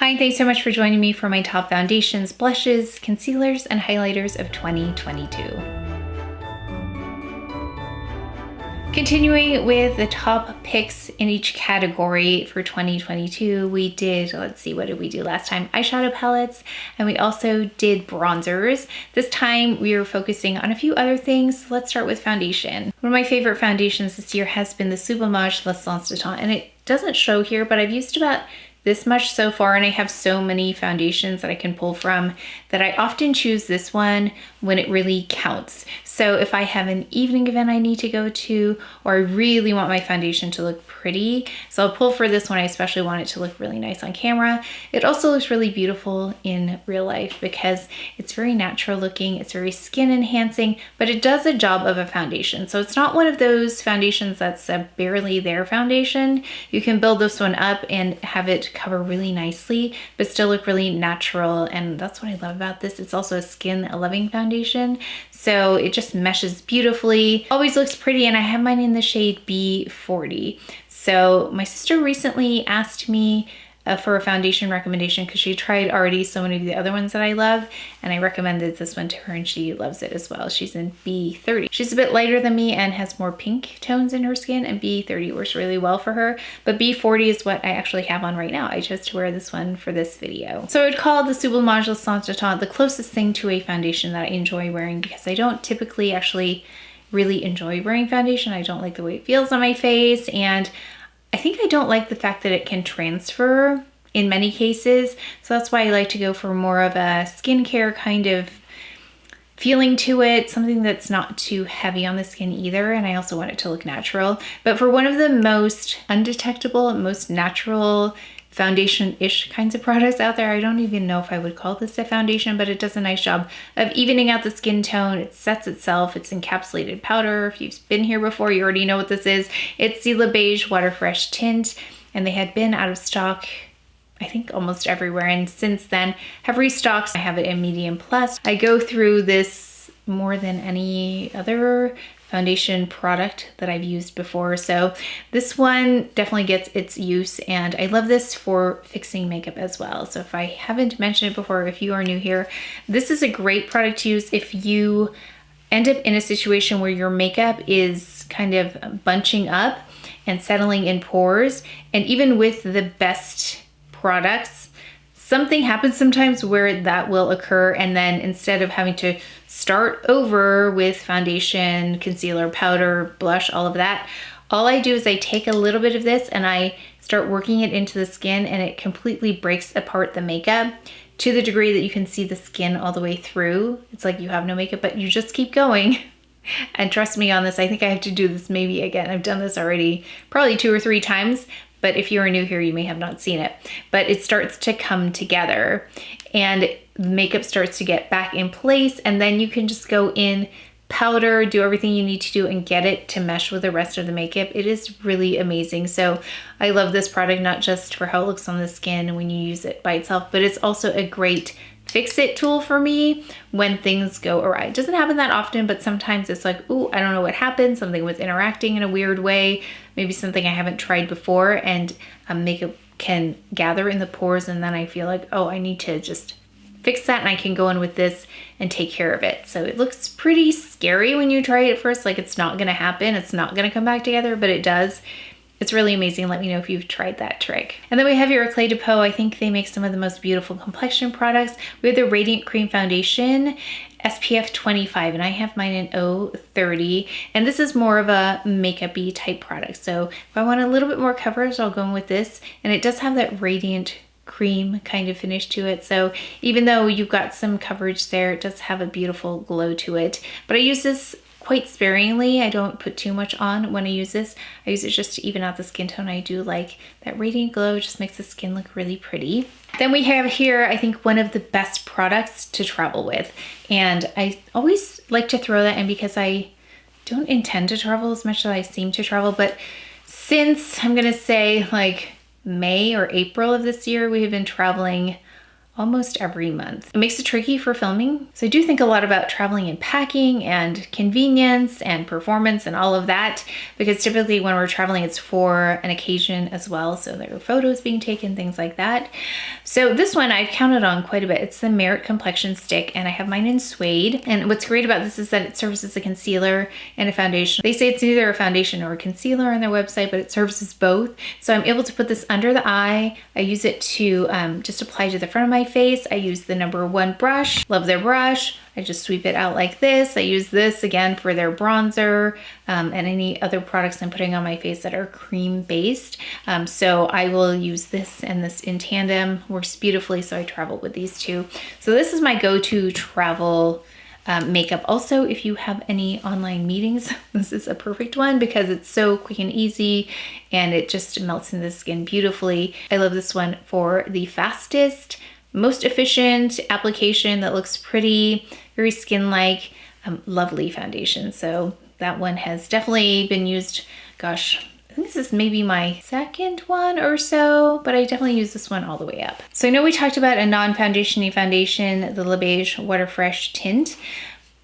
Hi, thanks so much for joining me for my top foundations, blushes, concealers, and highlighters of 2022. Continuing with the top picks in each category for 2022, we did, let's see, what did we do last time? Eyeshadow palettes, and we also did bronzers. This time we are focusing on a few other things. Let's start with foundation. One of my favorite foundations this year has been the Sublimage L'Essence de Teint, and it doesn't show here, but I've used about this much so far, and I have so many foundations that I can pull from that I often choose this one when it really counts. So if I have an evening event I need to go to, or I really want my foundation to look pretty, so I'll pull for this one. I especially want it to look really nice on camera. It also looks really beautiful in real life because it's very natural looking, it's very skin enhancing, but it does a job of a foundation. So it's not one of those foundations that's a barely there foundation. You can build this one up and have it cover really nicely, but still look really natural. And that's what I love about this. It's also a skin loving foundation. So it just meshes beautifully, always looks pretty, and I have mine in the shade B40. So my sister recently asked me for a foundation recommendation because she tried already so many of the other ones that I love, and I recommended this one to her and she loves it as well. She's in B30. She's a bit lighter than me and has more pink tones in her skin, and B30 works really well for her, but B40 is what I actually have on right now. I chose to wear this one for this video. So I would call the Sublimage L'Essence de Teint the closest thing to a foundation that I enjoy wearing because I don't typically actually really enjoy wearing foundation. I don't like the way it feels on my face, and I think I don't like the fact that it can transfer in many cases. So that's why I like to go for more of a skincare kind of feeling to it, something that's not too heavy on the skin either. And I also want it to look natural. But for one of the most undetectable, most natural foundation-ish kinds of products out there, I don't even know if I would call this a foundation, but it does a nice job of evening out the skin tone. It sets itself. It's encapsulated powder. If you've been here before, you already know what this is. It's the Beige Water Fresh Tint, and they had been out of stock, I think, almost everywhere, and since then have restocked. I have it in medium plus. I go through this more than any other foundation product that I've used before, so this one definitely gets its use, and I love this for fixing makeup as well. So if I haven't mentioned it before, if you are new here, this is a great product to use if you end up in a situation where your makeup is kind of bunching up and settling in pores, and even with the best products, something happens sometimes where that will occur, and then instead of having to start over with foundation, concealer, powder, blush, all of that, all I do is I take a little bit of this and I start working it into the skin, and it completely breaks apart the makeup to the degree that you can see the skin all the way through. It's like you have no makeup, but you just keep going. And trust me on this, I think I have to do this maybe again. I've done this already probably 2 or 3 times, but if you are new here, you may have not seen it. But it starts to come together and the makeup starts to get back in place, and then you can just go in, powder, do everything you need to do, and get it to mesh with the rest of the makeup. It is really amazing. So I love this product, not just for how it looks on the skin when you use it by itself, but it's also a great fix-it tool for me when things go awry. It doesn't happen that often, but sometimes it's like, ooh, I don't know what happened. Something was interacting in a weird way, maybe something I haven't tried before, and makeup can gather in the pores, and then I feel like, oh, I need to just fix that, and I can go in with this and take care of it. So it looks pretty scary when you try it at first, like it's not gonna happen, it's not gonna come back together, but it does. It's really amazing. Let me know if you've tried that trick. And then we have your CLE De Peau. I think they make some of the most beautiful complexion products. We have the Radiant Cream Foundation, SPF 25, and I have mine in 030. And this is more of a makeup-y type product. So if I want a little bit more coverage, I'll go in with this. And it does have that radiant cream kind of finish to it. So even though you've got some coverage there, it does have a beautiful glow to it. But I use this quite sparingly. I don't put too much on when I use this. I use it just to even out the skin tone. I do like that radiant glow. It just makes the skin look really pretty. Then we have here, I think, one of the best products to travel with. And I always like to throw that in because I don't intend to travel as much as I seem to travel. But since, I'm gonna say, like May or April of this year, we have been traveling almost every month. It makes it tricky for filming. So I do think a lot about traveling and packing and convenience and performance and all of that, because typically when we're traveling, it's for an occasion as well. So there are photos being taken, things like that. So this one I've counted on quite a bit. It's the MERITThe Complexion Stick, and I have mine in Suede. And what's great about this is that it serves as a concealer and a foundation. They say it's either a foundation or a concealer on their website, but it serves as both. So I'm able to put this under the eye. I use it to just apply to the front of my face. I use the #1 brush. Love their brush. I just sweep it out like this. I use this again for their bronzer and any other products I'm putting on my face that are cream based. So I will use this, and this in tandem works beautifully. So I travel with these two. So this is my go-to travel makeup. Also, if you have any online meetings, this is a perfect one because it's so quick and easy and it just melts into the skin beautifully. I love this one for the fastest, most efficient application that looks pretty, very skin-like, lovely foundation. So that one has definitely been used, gosh, I think this is maybe my second one or so, but I definitely use this one all the way up. So I know we talked about a non-foundation-y foundation, the Luggage Water Fresh Tint.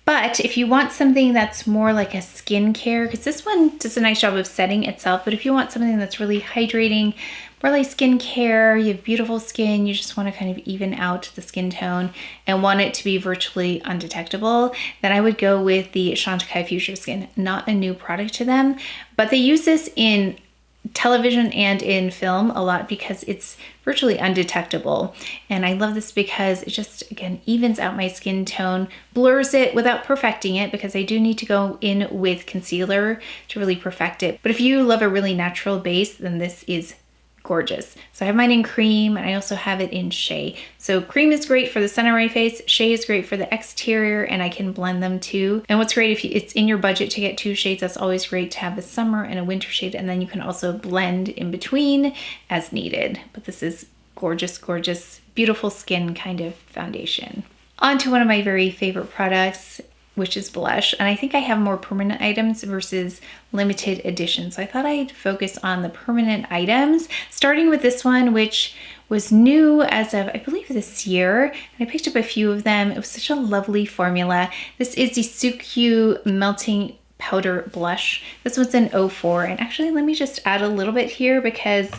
But if you want something that's more like a skincare, because this one does a nice job of setting itself, but if you want something that's really hydrating, more like skincare, you have beautiful skin, you just want to kind of even out the skin tone and want it to be virtually undetectable, then I would go with the Chantecaille Future Skin. Not a new product to them, but they use this in television and in film a lot because it's virtually undetectable. And I love this because it just, again, evens out my skin tone, blurs it without perfecting it, because I do need to go in with concealer to really perfect it. But if you love a really natural base, then this is gorgeous. So I have mine in cream, and I also have it in shea. So cream is great for the center of my face, shea is great for the exterior, and I can blend them too. And what's great, if it's in your budget to get 2 shades, that's always great to have a summer and a winter shade, and then you can also blend in between as needed. But this is gorgeous, gorgeous, beautiful skin kind of foundation. On to one of my very favorite products, which is blush. And I think I have more permanent items versus limited editions. So I thought I'd focus on the permanent items, starting with this one, which was new as of, I believe, this year. And I picked up a few of them. It was such a lovely formula. This is the SUQQU Melting Powder Blush. This one's in 04. And actually, let me just add a little bit here because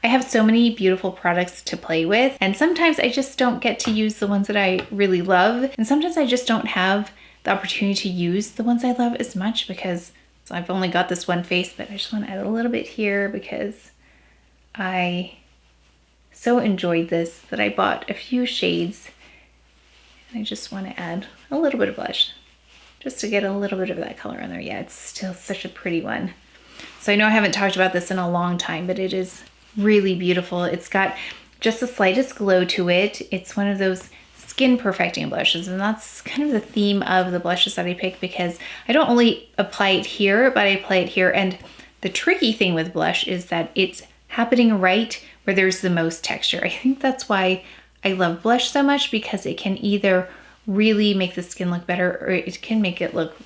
I have so many beautiful products to play with. And sometimes I just don't get to use the ones that I really love. And sometimes I just don't have the opportunity to use the ones I love as much because so I've only got this one face, but I just want to add a little bit here because I so enjoyed this that I bought a few shades, and I just want to add a little bit of blush just to get a little bit of that color in there. Yeah, it's still such a pretty one. So I know I haven't talked about this in a long time, but it is really beautiful. It's got just the slightest glow to it. It's one of those skin perfecting blushes, and that's kind of the theme of the blushes that I pick because I don't only apply it here, but I apply it here. And the tricky thing with blush is that it's happening right where there's the most texture. I think that's why I love blush so much, because it can either really make the skin look better or it can make it look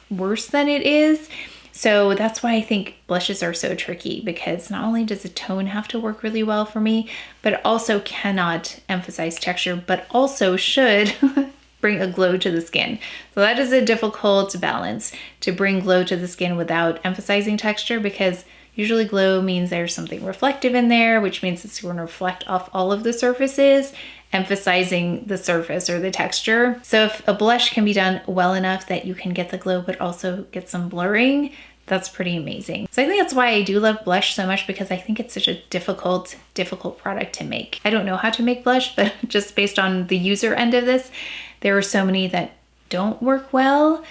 worse than it is. So that's why I think blushes are so tricky, because not only does the tone have to work really well for me, but it also cannot emphasize texture, but also should bring a glow to the skin. So that is a difficult balance, to bring glow to the skin without emphasizing texture, because usually glow means there's something reflective in there, which means it's going to reflect off all of the surfaces, emphasizing the surface or the texture. So if a blush can be done well enough that you can get the glow but also get some blurring, that's pretty amazing. So I think that's why I do love blush so much, because I think it's such a difficult product to make. I don't know how to make blush, but just based on the user end of this, there are so many that don't work well,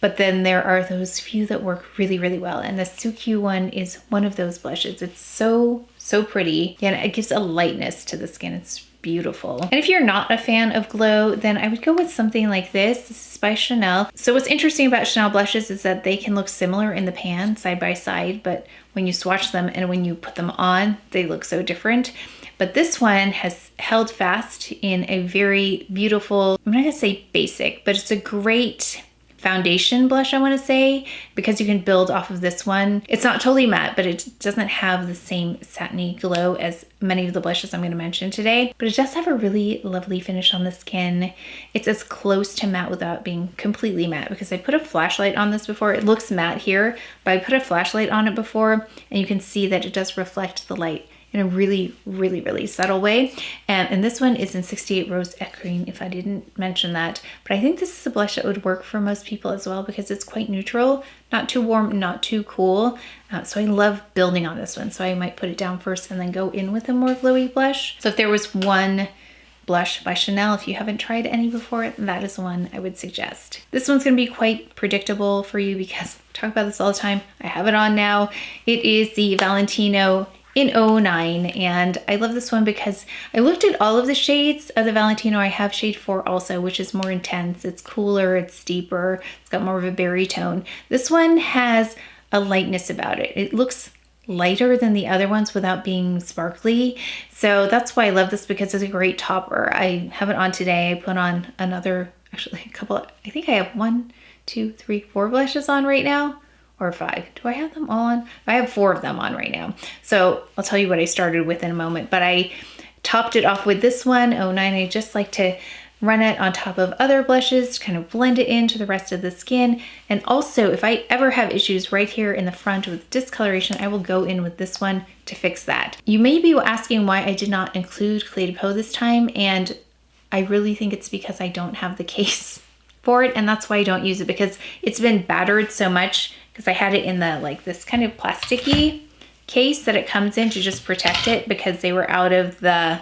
but then there are those few that work really, really well. And the SUQQU one is one of those blushes. It's so pretty, and it gives a lightness to the skin. It's beautiful. And if you're not a fan of glow, then I would go with something like this. This is by Chanel. So what's interesting about Chanel blushes is that they can look similar in the pan side by side, but when you swatch them and when you put them on, they look so different. But this one has held fast in a very beautiful, I'm not gonna say basic, but it's a great foundation blush, I want to say, because you can build off of this one. It's not totally matte, but it doesn't have the same satiny glow as many of the blushes I'm going to mention today, but it does have a really lovely finish on the skin. It's as close to matte without being completely matte, because I put a flashlight on this before. It looks matte here, but I put a flashlight on it before, and you can see that it does reflect the light in a really, really, really subtle way. And this one is in 68 Rose Ecrin, if I didn't mention that. But I think this is a blush that would work for most people as well, because it's quite neutral, not too warm, not too cool. So I love building on this one. So I might put it down first and then go in with a more glowy blush. So if there was one blush by Chanel, if you haven't tried any before, that is one I would suggest. This one's gonna be quite predictable for you because I talk about this all the time. I have it on now. It is the Valentino in 09, and I love this one because I looked at all of the shades of the Valentino. I have shade 4 also, which is more intense. It's cooler, it's deeper, it's got more of a berry tone. This one has a lightness about it. It looks lighter than the other ones without being sparkly. So that's why I love this, because it's a great topper. I have it on today. I put on another, actually a couple, I think I have 1, 2, 3, 4 blushes on right now. Or 5. Do I have them all on? I have 4 of them on right now. So I'll tell you what I started with in a moment, but I topped it off with this one, 09. I just like to run it on top of other blushes to kind of blend it into the rest of the skin. And also, if I ever have issues right here in the front with discoloration, I will go in with this one to fix that. You may be asking why I did not include CLE De Peau this time, and I really think it's because I don't have the case for it, and that's why I don't use it, because it's been battered so much, because I had it in the like this kind of plasticky case that it comes in to just protect it, because they were out of the,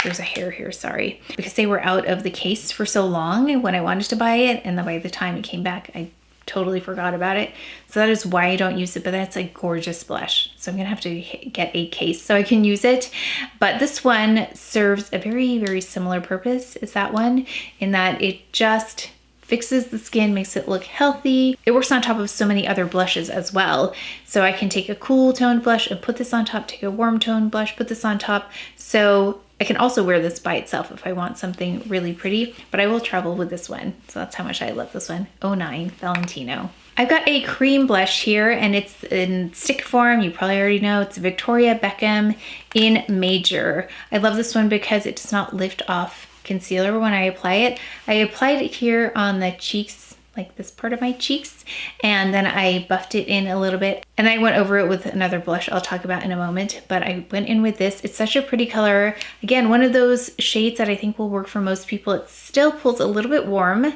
there's a hair here, sorry, because they were out of the case for so long when I wanted to buy it, and then by the time it came back I totally forgot about it. So that is why I don't use it, but that's a gorgeous blush. So I'm gonna have to get a case so I can use it. But this one serves a very, very similar purpose as that one, in that it just fixes the skin, makes it look healthy. It works on top of so many other blushes as well. So I can take a cool toned blush and put this on top, take a warm toned blush, put this on top. So I can also wear this by itself if I want something really pretty, but I will travel with this one. So that's how much I love this one, 09 Valentino. I've got a cream blush here, and it's in stick form. You probably already know it's Victoria Beckham in Major. I love this one because it does not lift off concealer when I apply it. I applied it here on the cheeks, like this part of my cheeks, and then I buffed it in a little bit, and I went over it with another blush I'll talk about in a moment, but I went in with this. It's such a pretty color. Again, one of those shades that I think will work for most people. It still pulls a little bit warm,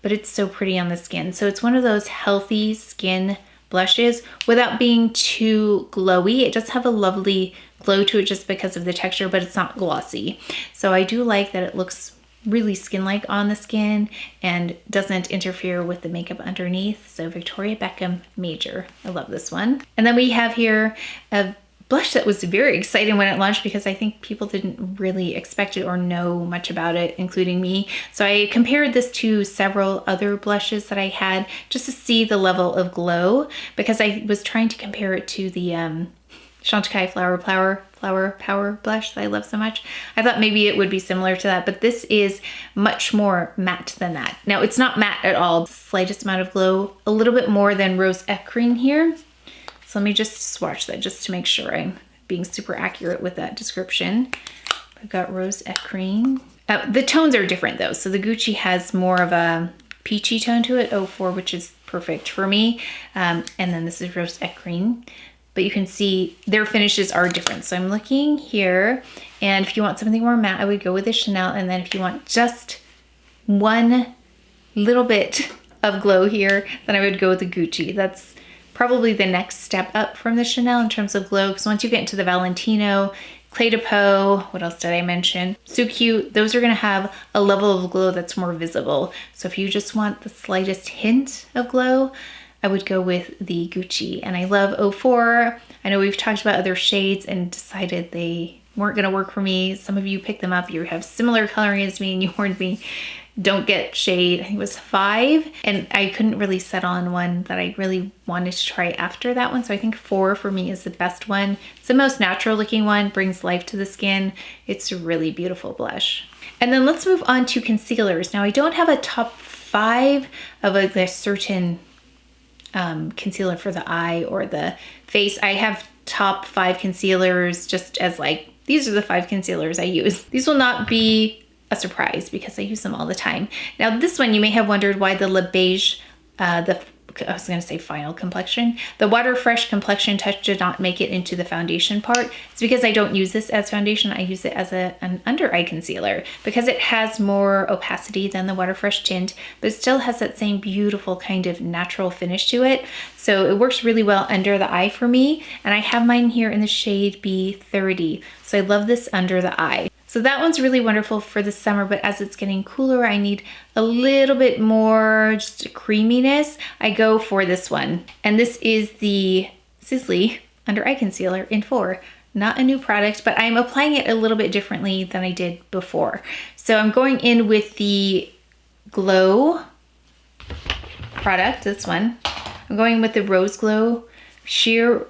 but it's so pretty on the skin. So it's one of those healthy skin blushes without being too glowy. It does have a lovely glow to it just because of the texture, but it's not glossy. So I do like that it looks really skin-like on the skin and doesn't interfere with the makeup underneath. So Victoria Beckham Major, I love this one. And then we have here a blush that was very exciting when it launched, because I think people didn't really expect it or know much about it, including me. So I compared this to several other blushes that I had just to see the level of glow, because I was trying to compare it to the Chantecaille Flower Power blush that I love so much. I thought maybe it would be similar to that, but this is much more matte than that. Now, it's not matte at all, the slightest amount of glow, a little bit more than Rose Ecrin here. So let me just swatch that just to make sure I'm being super accurate with that description. I've got Rose Ecrin. The tones are different though. So the Gucci has more of a peachy tone to it, 04, which is perfect for me. And then this is Rose Ecrin. But you can see their finishes are different. So I'm looking here, and if you want something more matte, I would go with the Chanel. And then if you want just one little bit of glow here, then I would go with the Gucci. That's probably the next step up from the Chanel in terms of glow, because once you get into the Valentino, CLE De Peau, what else did I mention? SUQQU, those are gonna have a level of glow that's more visible. So if you just want the slightest hint of glow, I would go with the Gucci. And I love 04. I know we've talked about other shades and decided they weren't gonna work for me. Some of you picked them up, you have similar coloring as me, and you warned me, don't get shade, I think it was 5. And I couldn't really settle on one that I really wanted to try after that one. So I think 4 for me is the best one. It's the most natural looking one, brings life to the skin. It's a really beautiful blush. And then let's move on to concealers. Now I don't have a top 5 of like a certain concealer for the eye or the face. I have top 5 concealers just as like, these are the 5 concealers I use. These will not be a surprise because I use them all the time. Now this one, you may have wondered why the Luggage, I was gonna say final complexion. The Water Fresh Complexion Touch did not make it into the foundation part. It's because I don't use this as foundation. I use it as an under eye concealer because it has more opacity than the Water Fresh tint, but it still has that same beautiful kind of natural finish to it. So it works really well under the eye for me. And I have mine here in the shade B30. So I love this under the eye. So that one's really wonderful for the summer, but as it's getting cooler, I need a little bit more just creaminess. I go for this one. And this is the Sisley Under Eye Concealer in 4. Not a new product, but I'm applying it a little bit differently than I did before. So I'm going in with the Glow product, this one. I'm going with the Rose Glow Sheer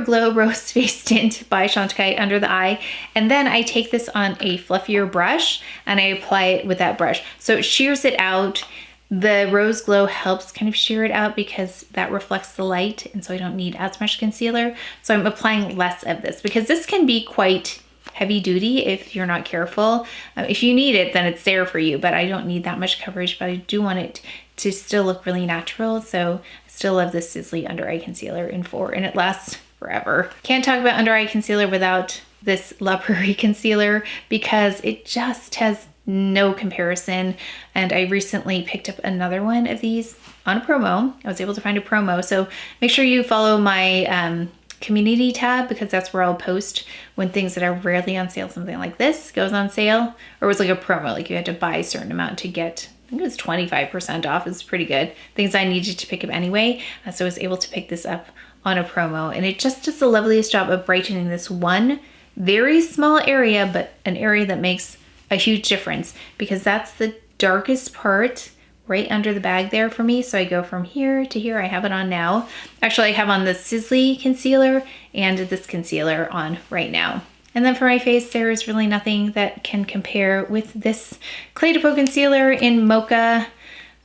Glow Rose Face Tint by Chantecaille under the eye. And then I take this on a fluffier brush and I apply it with that brush. So it shears it out. The Rose Glow helps kind of shear it out because that reflects the light, and so I don't need as much concealer. So I'm applying less of this because this can be quite heavy duty if you're not careful. If you need it, then it's there for you, but I don't need that much coverage, but I do want it to still look really natural. So I still love this Sisley Under Eye Concealer in 4, and it lasts forever. Can't talk about under eye concealer without this La Prairie concealer because it just has no comparison. And I recently picked up another one of these on a promo. I was able to find a promo. So make sure you follow my community tab because that's where I'll post when things that are rarely on sale, something like this goes on sale, or it was like a promo, like you had to buy a certain amount to get, I think it was 25% off. It's pretty good. Things I needed to pick up anyway. So I was able to pick this up on a promo, and it just does the loveliest job of brightening this one very small area, but an area that makes a huge difference because that's the darkest part right under the bag there for me. So I go from here to here. I have it on now. Actually, I have on the Sisley concealer and this concealer on right now. And then for my face, there is really nothing that can compare with this CLE De Peau concealer in Mocha.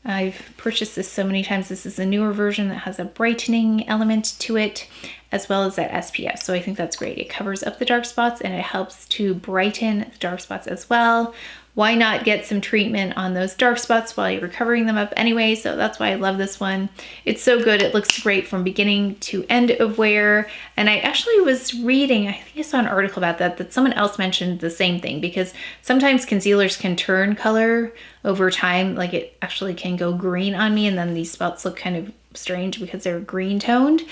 I've purchased this so many times. This is a newer version that has a brightening element to it, as well as that SPF. So I think that's great. It covers up the dark spots and it helps to brighten the dark spots as well. Why not get some treatment on those dark spots while you're covering them up anyway? So that's why I love this one. It's so good. It looks great from beginning to end of wear. And I actually was reading, I think I saw an article about that someone else mentioned the same thing, because sometimes concealers can turn color over time. Like it actually can go green on me, and then these spots look kind of strange because they're green toned.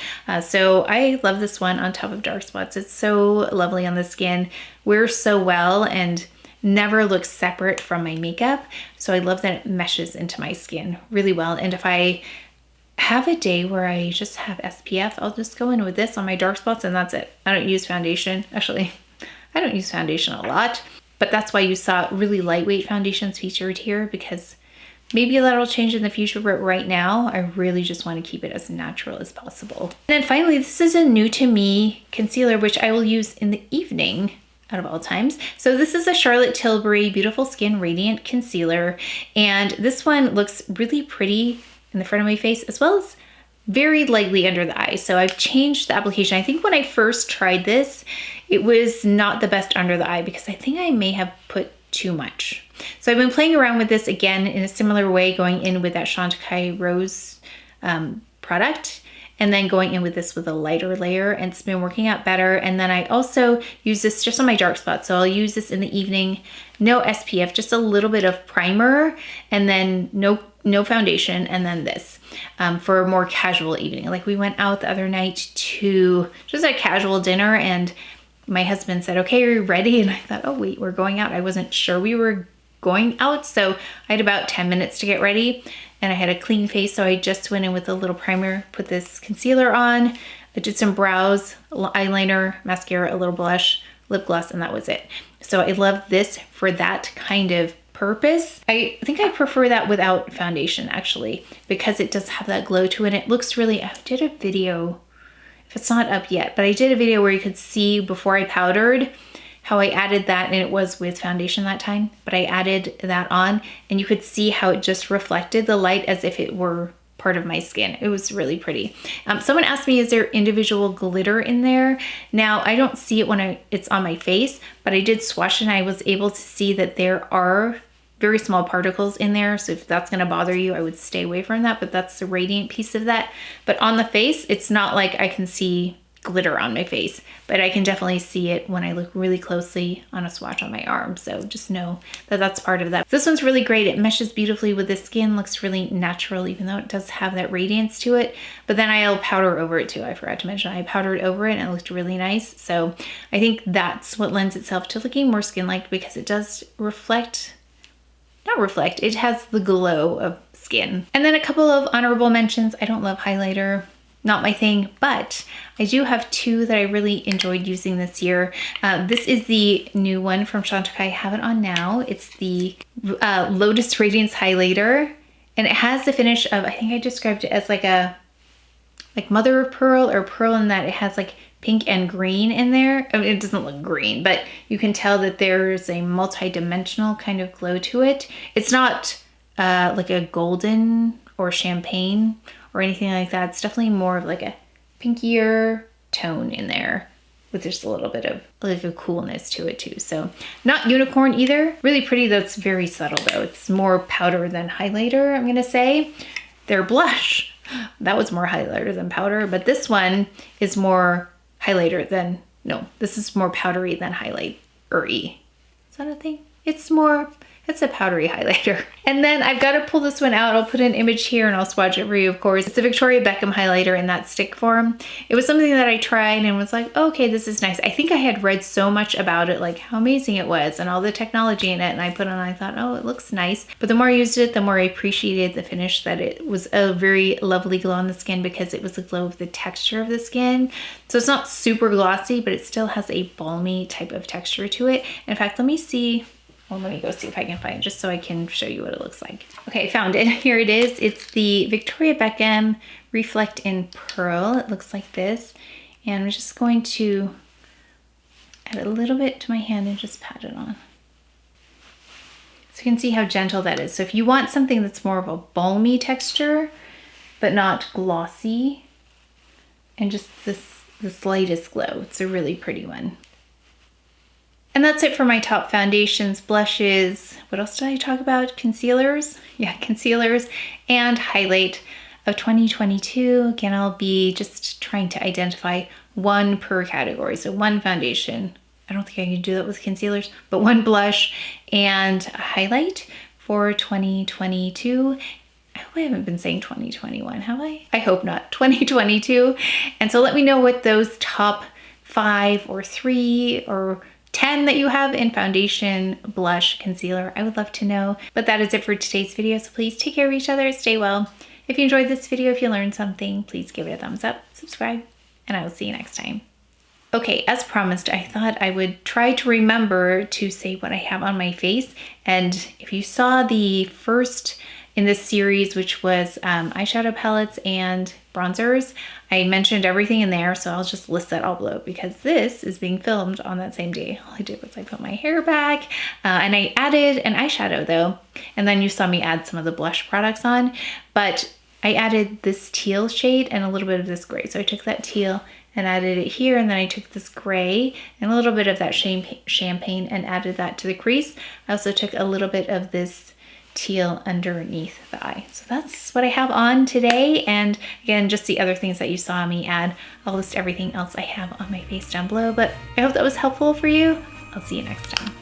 So I love this one on top of dark spots. It's so lovely on the skin, wears so well, and never looks separate from my makeup. So I love that it meshes into my skin really well. And if I have a day where I just have SPF, I'll just go in with this on my dark spots and that's it. I don't use foundation. Actually, I don't use foundation a lot, but that's why you saw really lightweight foundations featured here, because maybe that'll change in the future, but right now I really just want to keep it as natural as possible. And then finally, this is a new to me concealer, which I will use in the evening out of all times. So this is a Charlotte Tilbury Beautiful Skin Radiant Concealer. And this one looks really pretty in the front of my face, as well as very lightly under the eyes. So I've changed the application. I think when I first tried this, it was not the best under the eye because I think I may have put too much. So I've been playing around with this again in a similar way, going in with that Chantecaille Rose product, and then going in with this with a lighter layer, and it's been working out better. And then I also use this just on my dark spots. So I'll use this in the evening, no SPF, just a little bit of primer, and then no foundation, and then this for a more casual evening. Like we went out the other night to just a casual dinner, and my husband said, okay, are you ready? And I thought, oh wait, we're going out. I wasn't sure we were going out. So I had about 10 minutes to get ready, and I had a clean face. So I just went in with a little primer, put this concealer on, I did some brows, eyeliner, mascara, a little blush, lip gloss, and that was it. So I love this for that kind of purpose. I think I prefer that without foundation actually, because it does have that glow to it. It looks really, I did a video, if it's not up yet, but I did a video where you could see before I powdered how I added that, and it was with foundation that time, but I added that on and you could see how it just reflected the light as if it were part of my skin. It was really pretty. Someone asked me, is there individual glitter in there? Now, I don't see it when it's on my face, but I did swatch and I was able to see that there are very small particles in there. So if that's gonna bother you, I would stay away from that, but that's the radiant piece of that. But on the face, it's not like I can see glitter on my face, but I can definitely see it when I look really closely on a swatch on my arm. So just know that that's part of that. This one's really great. It meshes beautifully with the skin, looks really natural, even though it does have that radiance to it. But then I'll powder over it too. I forgot to mention I powdered over it and it looked really nice. So I think that's what lends itself to looking more skin-like, because it does reflect, not reflect, it has the glow of skin. And then a couple of honorable mentions. I don't love highlighter. Not my thing, but I do have two that I really enjoyed using this year. This is the new one from Chantecaille. I have it on now. It's the Lotus Radiance Highlighter, and it has the finish of, I think I described it as like mother of pearl, or pearl, in that it has like pink and green in there. I mean, it doesn't look green, but you can tell that there's a multi-dimensional kind of glow to it. It's not like a golden or champagne or anything like that. It's definitely more of like a pinkier tone in there with just a little bit of like a coolness to it too. So not unicorn either. Really pretty. That's very subtle though. It's more powder than highlighter, I'm gonna say. Their blush, that was more highlighter than powder, but this one is more highlighter than, no, this is more powdery than highlighter-y. Is that a thing? It's a powdery highlighter. And then I've got to pull this one out. I'll put an image here and I'll swatch it for you, of course. It's the Victoria Beckham highlighter in that stick form. It was something that I tried and was like, okay, this is nice. I think I had read so much about it, like how amazing it was and all the technology in it. And I put it on, I thought, oh, it looks nice. But the more I used it, the more I appreciated the finish, that it was a very lovely glow on the skin, because it was the glow of the texture of the skin. So it's not super glossy, but it still has a balmy type of texture to it. In fact, let me see. Well, let me go see if I can find it, just so I can show you what it looks like. Okay, I found it. Here it is. It's the Victoria Beckham Reflect in Pearl. It looks like this. And I'm just going to add a little bit to my hand and just pat it on. So you can see how gentle that is. So if you want something that's more of a balmy texture, but not glossy, and just the slightest glow, it's a really pretty one. And that's it for my top foundations, blushes. What else did I talk about? Concealers. Yeah, concealers and highlight of 2022. Again, I'll be just trying to identify one per category. So one foundation. I don't think I can do that with concealers, but one blush and a highlight for 2022. I hope I haven't been saying 2021, have I? I hope not. 2022. And so let me know what those top 5 or 3 or 10 that you have in foundation, blush, concealer. I would love to know. But that is it for today's video. So please take care of each other, stay well. If you enjoyed this video, if you learned something, please give it a thumbs up, subscribe, and I will see you next time. Okay, as promised, I thought I would try to remember to say what I have on my face. And if you saw the first in this series, which was eyeshadow palettes and bronzers, I mentioned everything in there, so I'll just list that all below, because this is being filmed on that same day. All I did was I put my hair back and I added an eyeshadow though, and then you saw me add some of the blush products on, but I added this teal shade and a little bit of this gray. So I took that teal and added it here, and then I took this gray and a little bit of that champagne and added that to the crease. I also took a little bit of this teal underneath the eye. So that's what I have on today. And again, just the other things that you saw me add. I'll list everything else I have on my face down below, but I hope that was helpful for you. I'll see you next time.